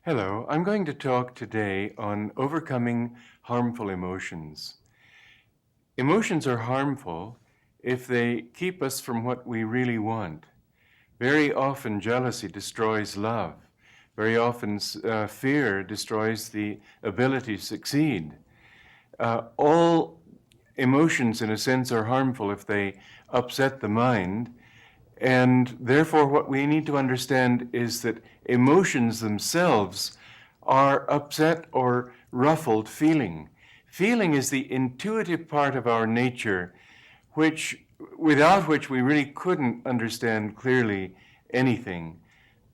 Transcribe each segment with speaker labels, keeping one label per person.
Speaker 1: Hello, I'm going to talk today on overcoming harmful emotions. Emotions are harmful if they keep us from what we really want. Very often, jealousy destroys love. Very often, fear destroys the ability to succeed. All emotions, in a sense, are harmful if they upset the mind. And therefore, what we need to understand is that emotions themselves are upset or ruffled feeling. Feeling is the intuitive part of our nature, without which we really couldn't understand clearly anything.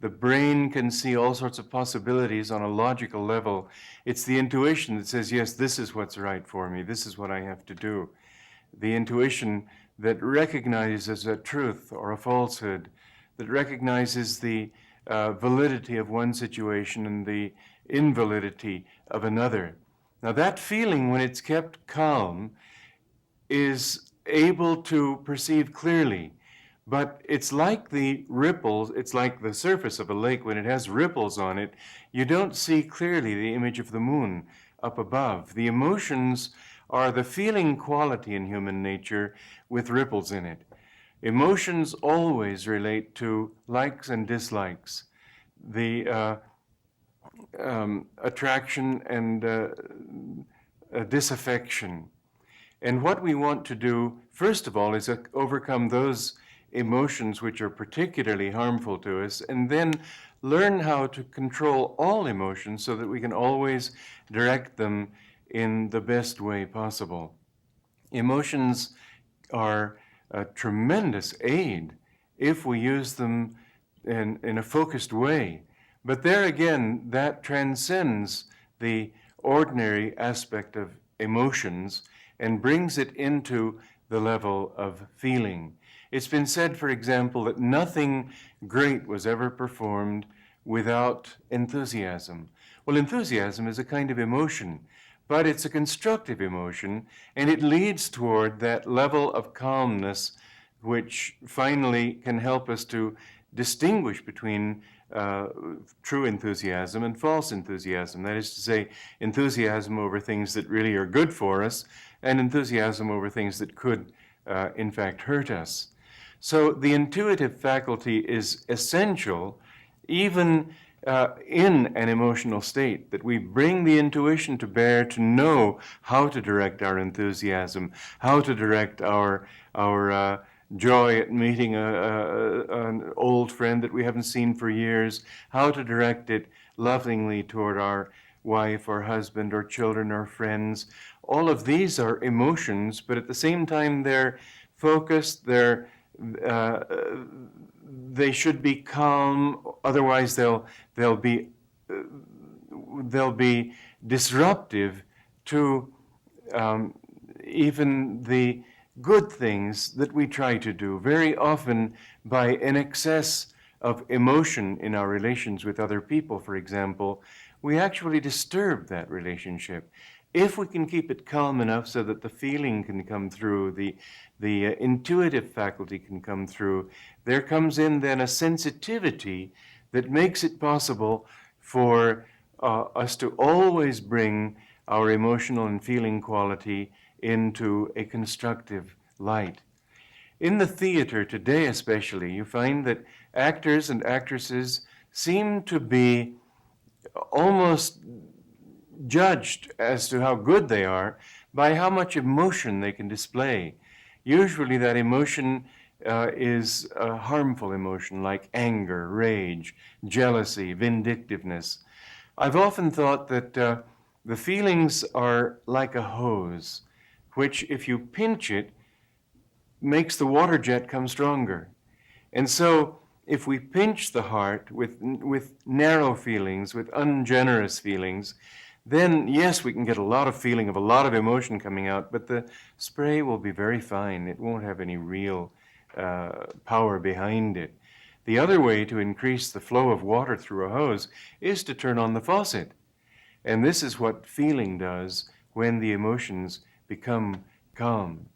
Speaker 1: The brain can see all sorts of possibilities on a logical level. It's the intuition that says, yes, this is what's right for me, this is what I have to do. The intuition that recognizes a truth or a falsehood, that recognizes the validity of one situation and the invalidity of another. Now, that feeling, when it's kept calm, is able to perceive clearly. But it's like the ripples, it's like the surface of a lake when it has ripples on it. You don't see clearly the image of the moon up above. The emotions are the feeling quality in human nature with ripples in it. Emotions always relate to likes and dislikes, the attraction and disaffection. And what we want to do, first of all, is overcome those emotions which are particularly harmful to us, and then learn how to control all emotions so that we can always direct them in the best way possible. Emotions are a tremendous aid if we use them in a focused way. But there again, that transcends the ordinary aspect of emotions and brings it into the level of feeling. It's been said, for example, that nothing great was ever performed without enthusiasm. Well, enthusiasm is a kind of emotion, but it's a constructive emotion, and it leads toward that level of calmness which finally can help us to distinguish between true enthusiasm and false enthusiasm. That is to say, enthusiasm over things that really are good for us, and enthusiasm over things that could, in fact, hurt us. So the intuitive faculty is essential, even in an emotional state, that we bring the intuition to bear to know how to direct our enthusiasm, how to direct our joy at meeting an old friend that we haven't seen for years, how to direct it lovingly toward our wife or husband or children or friends. All of these are emotions, but at the same time they're focused, they should be calm, otherwise they'll be disruptive to even the good things that we try to do. Very often, by an excess of emotion in our relations with other people, for example, we actually disturb that relationship. If we can keep it calm enough so that the feeling can come through, the intuitive faculty can come through, there comes in then a sensitivity that makes it possible for us to always bring our emotional and feeling quality into a constructive light. In the theater today especially, you find that actors and actresses seem to be almost judged as to how good they are by how much emotion they can display. Usually that emotion is a harmful emotion like anger, rage, jealousy, vindictiveness. I've often thought that the feelings are like a hose, which if you pinch it, makes the water jet come stronger. And so if we pinch the heart with narrow feelings, with ungenerous feelings, then yes, we can get a lot of feeling of a lot of emotion coming out, but the spray will be very fine. It won't have any real power behind it. The other way to increase the flow of water through a hose is to turn on the faucet. And this is what feeling does when the emotions become calm.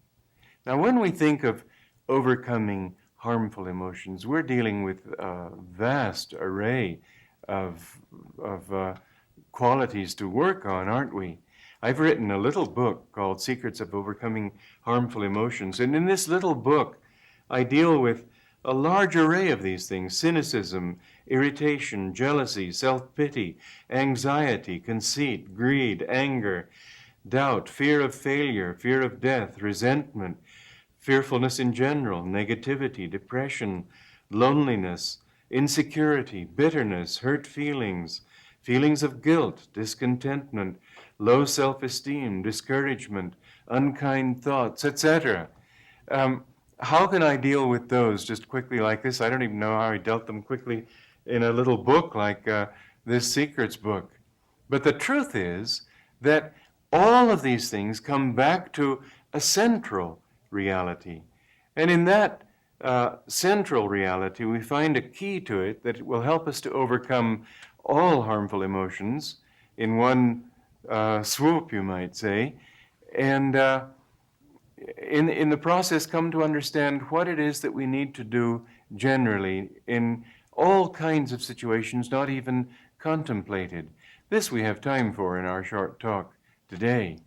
Speaker 1: Now, when we think of overcoming harmful emotions, we're dealing with a vast array of qualities to work on, aren't we? I've written a little book called Secrets of Overcoming Harmful Emotions, and in this little book, I deal with a large array of these things: cynicism, irritation, jealousy, self-pity, anxiety, conceit, greed, anger, doubt, fear of failure, fear of death, resentment, fearfulness in general, negativity, depression, loneliness, insecurity, bitterness, hurt feelings, feelings of guilt, discontentment, low self-esteem, discouragement, unkind thoughts, etc. How can I deal with those just quickly like this? I don't even know how I dealt them quickly in a little book like this Secrets book. But the truth is that all of these things come back to a central reality. And in that central reality, we find a key to it that will help us to overcome all harmful emotions in one swoop, you might say, and in the process come to understand what it is that we need to do generally in all kinds of situations not even contemplated. This we have time for in our short talk today.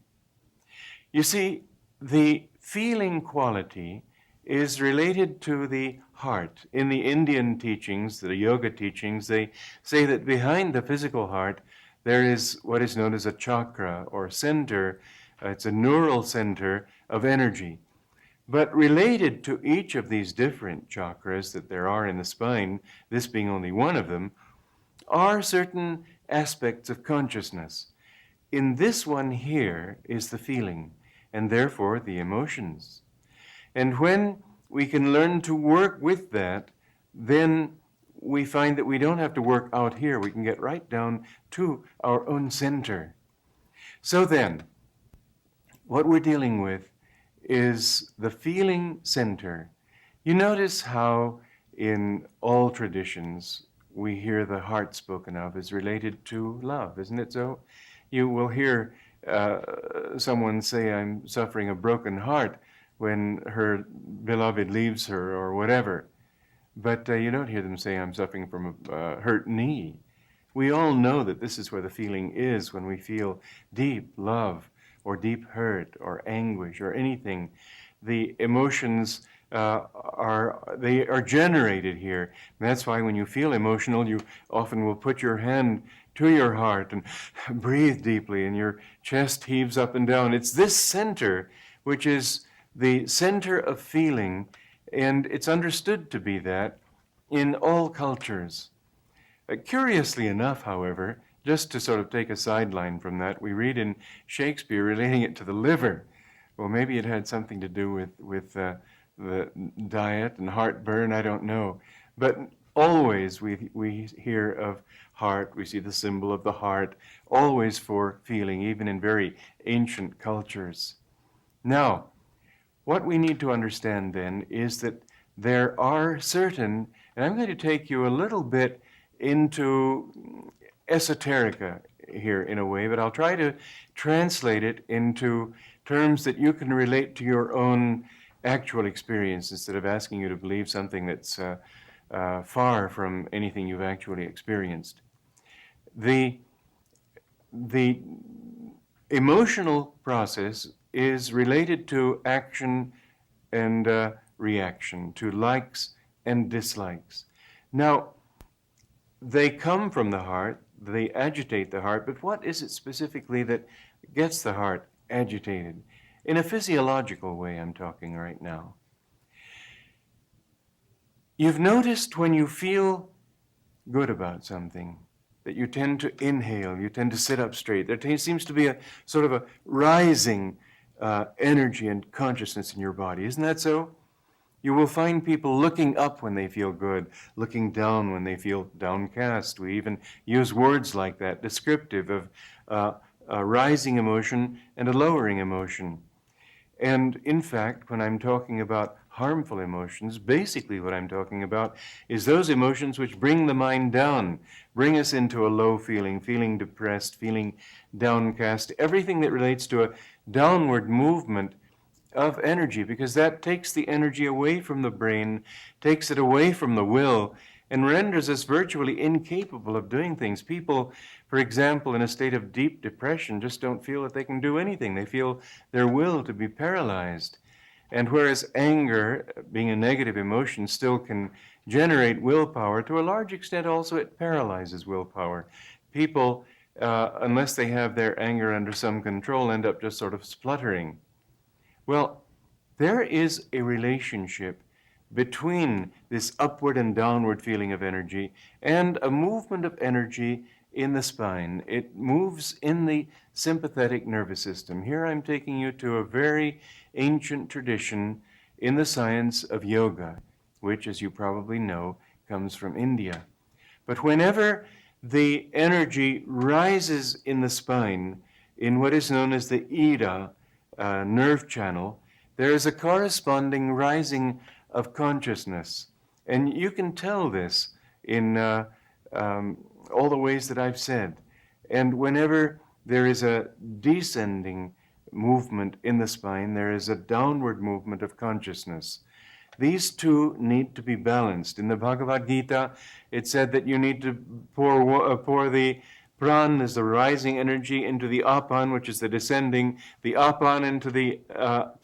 Speaker 1: You see, the feeling quality is related to the heart. In the Indian teachings, the yoga teachings, they say that behind the physical heart there is what is known as a chakra or center. It's a neural center of energy. But related to each of these different chakras that there are in the spine, this being only one of them, are certain aspects of consciousness. In this one here is the feeling, and therefore the emotions. And when we can learn to work with that, then we find that we don't have to work out here. We can get right down to our own center. So then, what we're dealing with is the feeling center. You notice how in all traditions we hear the heart spoken of as related to love, isn't it so? You will hear someone say, I'm suffering a broken heart when her beloved leaves her or whatever. But you don't hear them say, I'm suffering from a hurt knee. We all know that this is where the feeling is when we feel deep love or deep hurt or anguish or anything. The emotions are generated here. And that's why when you feel emotional, you often will put your hand to your heart and breathe deeply, and your chest heaves up and down. It's this center which is the center of feeling, and it's understood to be that in all cultures. Curiously enough, however, just to sort of take a sideline from that, we read in Shakespeare relating it to the liver. Well, maybe it had something to do with the diet and heartburn, I don't know. But always we hear of heart, we see the symbol of the heart, always for feeling, even in very ancient cultures. Now, what we need to understand then is that there are certain, and I'm going to take you a little bit into esoterica here in a way, but I'll try to translate it into terms that you can relate to your own actual experience instead of asking you to believe something that's far from anything you've actually experienced. The emotional process is related to action and reaction, to likes and dislikes. Now, they come from the heart, they agitate the heart, but what is it specifically that gets the heart agitated? In a physiological way, I'm talking right now. You've noticed when you feel good about something, that you tend to inhale, you tend to sit up straight. There seems to be a sort of a rising energy and consciousness in your body. Isn't that so? You will find people looking up when they feel good, looking down when they feel downcast. We even use words like that, descriptive of a rising emotion and a lowering emotion. And in fact, when I'm talking about harmful emotions, basically what I'm talking about is those emotions which bring the mind down, bring us into a low feeling, feeling depressed, feeling downcast, everything that relates to a downward movement of energy, because that takes the energy away from the brain, takes it away from the will, and renders us virtually incapable of doing things. People, for example, in a state of deep depression just don't feel that they can do anything. They feel their will to be paralyzed. And whereas anger, being a negative emotion, still can generate willpower, to a large extent also it paralyzes willpower. People, unless they have their anger under some control, end up just sort of spluttering. Well, there is a relationship between this upward and downward feeling of energy and a movement of energy in the spine. It moves in the sympathetic nervous system. Here I'm taking you to a very ancient tradition in the science of yoga, which, as you probably know, comes from India. But whenever the energy rises in the spine, in what is known as the Ida nerve channel, there is a corresponding rising of consciousness. And you can tell this in all the ways that I've said. And whenever there is a descending movement in the spine, there is a downward movement of consciousness. These two need to be balanced. In the Bhagavad Gita, it said that you need to pour the pran, as the rising energy, into the apan, which is the descending, the apan into the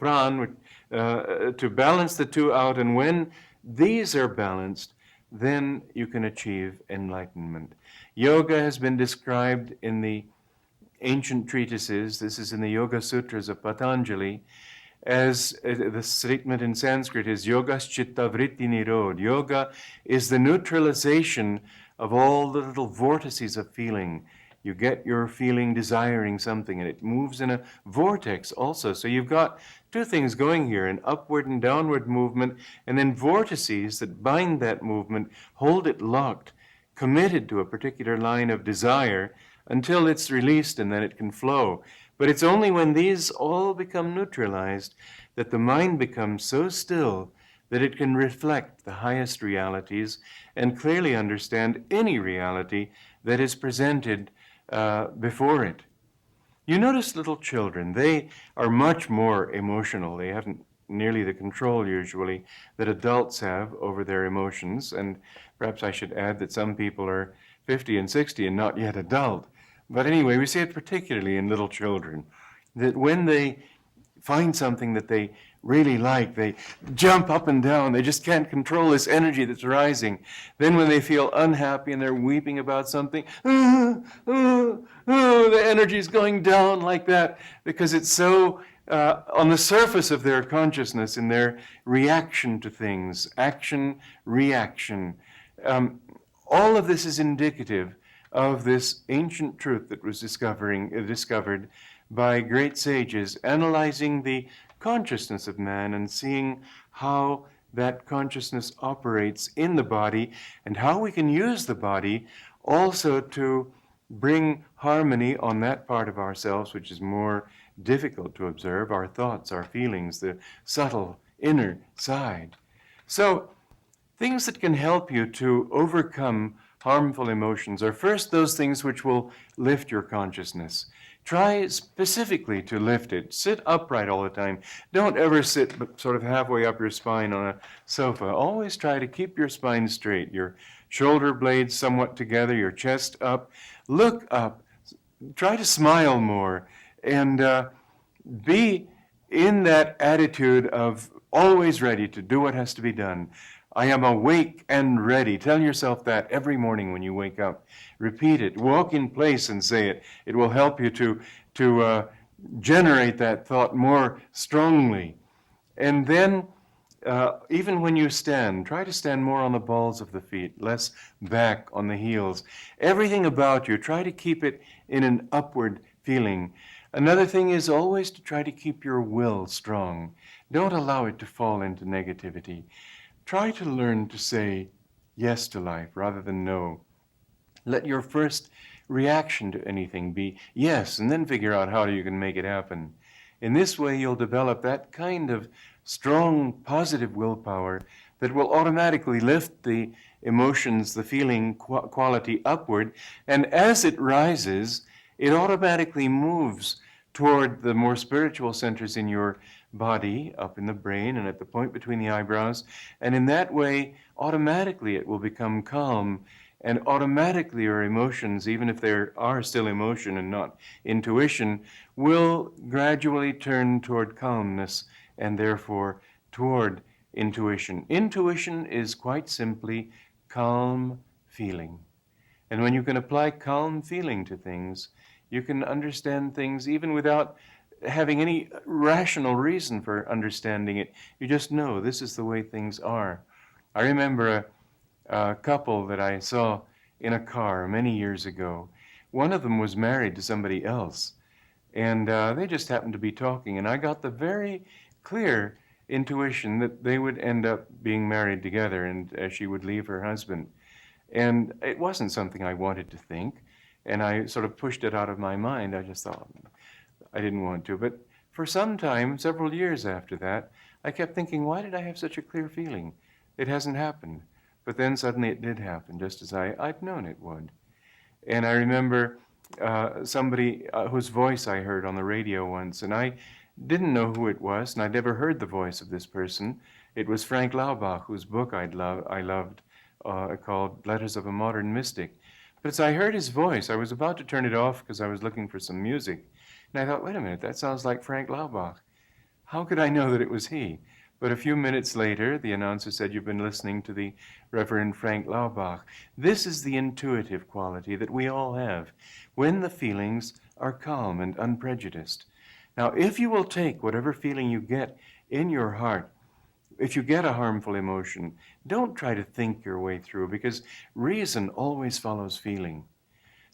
Speaker 1: pran, to balance the two out. And when these are balanced, then you can achieve enlightenment. Yoga has been described in the ancient treatises, this is in the Yoga Sutras of Patanjali, as the statement in Sanskrit is yogas chitta vritti nirod. Yoga is the neutralization of all the little vortices of feeling. You get your feeling desiring something, and it moves in a vortex also. So you've got two things going here, an upward and downward movement, and then vortices that bind that movement, hold it locked, committed to a particular line of desire until it's released, and then it can flow. But it's only when these all become neutralized that the mind becomes so still that it can reflect the highest realities and clearly understand any reality that is presented before it. You notice little children, they are much more emotional. They haven't nearly the control usually that adults have over their emotions. And perhaps I should add that some people are 50 and 60 and not yet adult. But anyway, we see it particularly in little children, that when they find something that they really like, they jump up and down. They just can't control this energy that's rising. Then when they feel unhappy and they're weeping about something, the energy is going down like that because it's so on the surface of their consciousness in their reaction to things, action, reaction. All of this is indicative of this ancient truth that was discovered by great sages, analyzing the consciousness of man and seeing how that consciousness operates in the body and how we can use the body also to bring harmony on that part of ourselves which is more difficult to observe, our thoughts, our feelings, the subtle inner side. So things that can help you to overcome harmful emotions are first those things which will lift your consciousness. Try specifically to lift it. Sit upright all the time. Don't ever sit sort of halfway up your spine on a sofa. Always try to keep your spine straight, your shoulder blades somewhat together, your chest up. Look up. Try to smile more and be in that attitude of always ready to do what has to be done. I am awake and ready. Tell yourself that every morning when you wake up. Repeat it. Walk in place and say it. It will help you to generate that thought more strongly. And then, even when you stand, try to stand more on the balls of the feet, less back on the heels. Everything about you, try to keep it in an upward feeling. Another thing is always to try to keep your will strong. Don't allow it to fall into negativity. Try to learn to say yes to life rather than no. Let your first reaction to anything be yes, and then figure out how you can make it happen. In this way, you'll develop that kind of strong, positive willpower that will automatically lift the emotions, the feeling quality upward, and as it rises, it automatically moves toward the more spiritual centers in your body, up in the brain, and at the point between the eyebrows. And in that way, automatically it will become calm, and automatically your emotions, even if there are still emotion and not intuition, will gradually turn toward calmness and therefore toward intuition. Intuition is quite simply calm feeling. And when you can apply calm feeling to things, you can understand things even without having any rational reason for understanding it. You just know this is the way things are. I remember a couple that I saw in a car many years ago. One of them was married to somebody else, and they just happened to be talking, and I got the very clear intuition that they would end up being married together, and she would leave her husband. And it wasn't something I wanted to think, and I sort of pushed it out of my mind. I just thought I didn't want to. But for some time, several years after that, I kept thinking, why did I have such a clear feeling? It hasn't happened. But then suddenly it did happen, just as I'd known it would. And I remember somebody whose voice I heard on the radio once, and I didn't know who it was, and I'd never heard the voice of this person. It was Frank Laubach, whose book I loved, called Letters of a Modern Mystic. But as I heard his voice, I was about to turn it off because I was looking for some music. And I thought, wait a minute, that sounds like Frank Laubach. How could I know that it was he? But a few minutes later, the announcer said, you've been listening to the Reverend Frank Laubach. This is the intuitive quality that we all have when the feelings are calm and unprejudiced. Now, if you will take whatever feeling you get in your heart, if you get a harmful emotion, don't try to think your way through, because reason always follows feeling.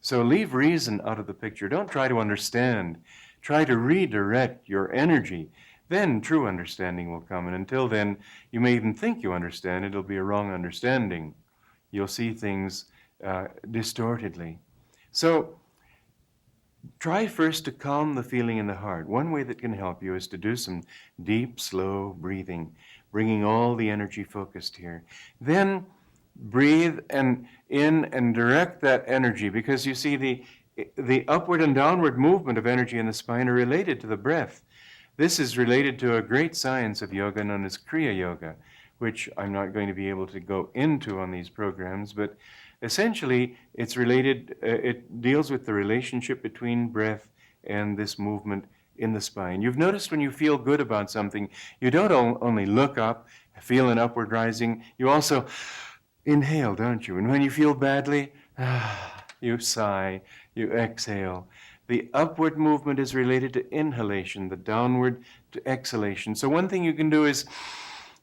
Speaker 1: So leave reason out of the picture. Don't try to understand. Try to redirect your energy. Then true understanding will come. And until then, you may even think you understand. It'll be a wrong understanding. You'll see things distortedly. So try first to calm the feeling in the heart. One way that can help you is to do some deep, slow breathing, bringing all the energy focused here. Then breathe in and direct that energy, because you see the upward and downward movement of energy in the spine are related to the breath. This is related to a great science of yoga known as Kriya Yoga, which I'm not going to be able to go into on these programs, but essentially it's related, it deals with the relationship between breath and this movement in the spine. You've noticed when you feel good about something, you don't only look up, feel an upward rising, you also inhale, don't you? And when you feel badly, you sigh, you exhale. The upward movement is related to inhalation, the downward to exhalation. So one thing you can do is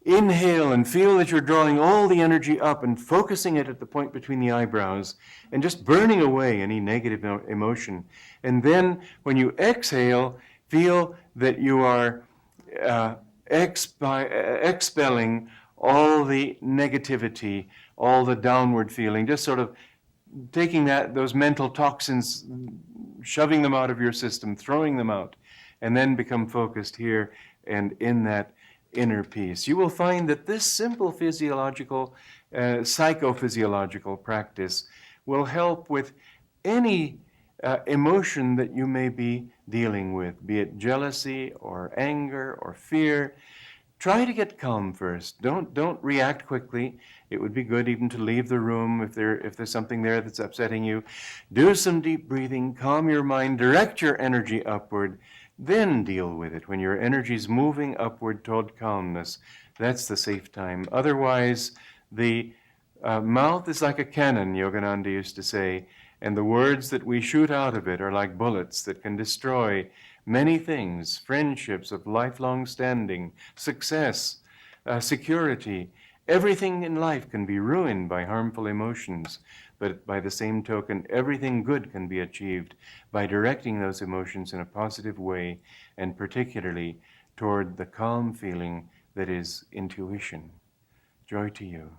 Speaker 1: inhale and feel that you're drawing all the energy up and focusing it at the point between the eyebrows and just burning away any negative emotion. And then when you exhale, feel that you are expelling all the negativity, all the downward feeling, just sort of taking those mental toxins, shoving them out of your system, throwing them out, and then become focused here and in that inner peace. You will find that this simple physiological, psychophysiological practice will help with any emotion that you may be dealing with, be it jealousy or anger or fear. Try to get calm first. Don't react quickly. It would be good even to leave the room if there's something there that's upsetting you. Do some deep breathing, calm your mind, direct your energy upward, then deal with it. When your energy is moving upward toward calmness, that's the safe time. Otherwise, the mouth is like a cannon, Yogananda used to say, and the words that we shoot out of it are like bullets that can destroy many things: friendships of lifelong standing, success, security. Everything in life can be ruined by harmful emotions, but by the same token, everything good can be achieved by directing those emotions in a positive way, and particularly toward the calm feeling that is intuition. Joy to you.